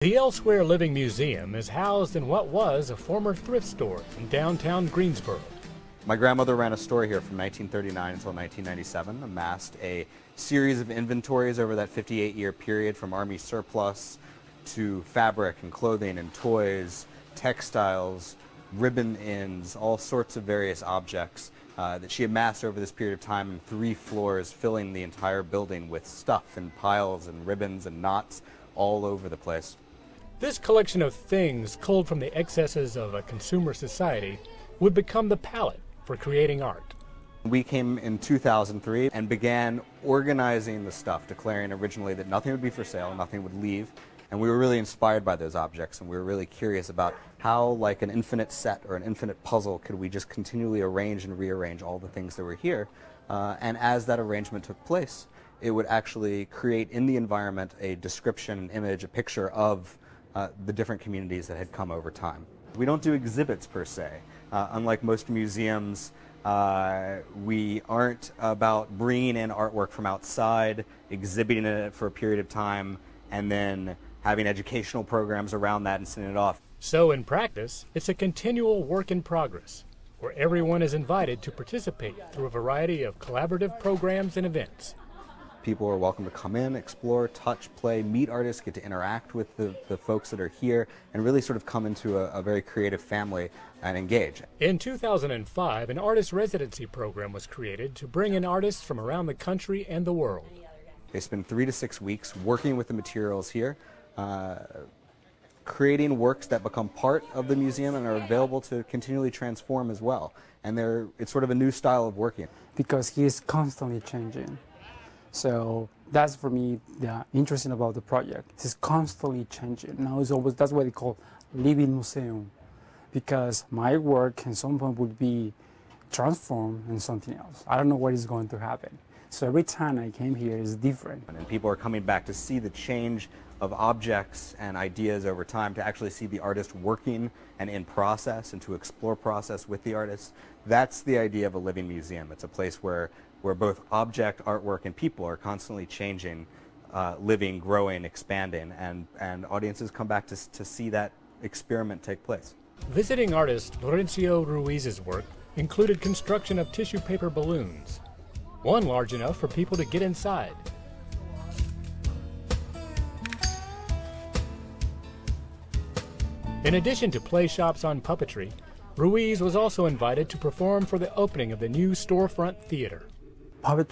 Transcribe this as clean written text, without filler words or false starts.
The Elsewhere Living Museum is housed in what was a former thrift store in downtown Greensboro. My grandmother ran a store here from 1939 until 1997, amassed a series of inventories over that 58-year period from Army surplus to fabric and clothing and toys, textiles, ribbon ends, all sorts of various objects that she amassed over this period of time in 3 floors, filling the entire building with stuff and piles and ribbons and knots all over the place. This collection of things culled from the excesses of a consumer society would become the palette for creating art. We came in 2003 and began organizing the stuff, declaring originally that nothing would be for sale, nothing would leave, and we were really inspired by those objects, and we were really curious about how, like an infinite set or an infinite puzzle, could we just continually arrange and rearrange all the things that were here, and as that arrangement took place, it would actually create in the environment a description, an image, a picture of the different communities that had come over time. We don't do exhibits per se. Unlike most museums, we aren't about bringing in artwork from outside, exhibiting it for a period of time, and then having educational programs around that and sending it off. So in practice, it's a continual work in progress, where everyone is invited to participate through a variety of collaborative programs and events. People are welcome to come in, explore, touch, play, meet artists, get to interact with the folks that are here, and really sort of come into a very creative family and engage. In 2005, an artist residency program was created to bring in artists from around the country and the world. They spend 3 to 6 weeks working with the materials here, creating works that become part of the museum and are available to continually transform as well. And it's sort of a new style of working. Because he is constantly changing. So that's for me the interesting about the project. It's constantly changing. Now it's always, that's what they call living museum, because my work at some point would be transformed into something else. I don't know what is going to happen. So every time I came here is different. And people are coming back to see the change of objects and ideas over time, to actually see the artist working and in process, and to explore process with the artists. That's the idea of a living museum. It's a place where both object, artwork, and people are constantly changing, living, growing, expanding, and audiences come back to see that experiment take place. Visiting artist Laurencio Ruiz's work included construction of tissue paper balloons, one large enough for people to get inside. In addition to play shops on puppetry, Ruiz was also invited to perform for the opening of the new storefront theater. Puppetry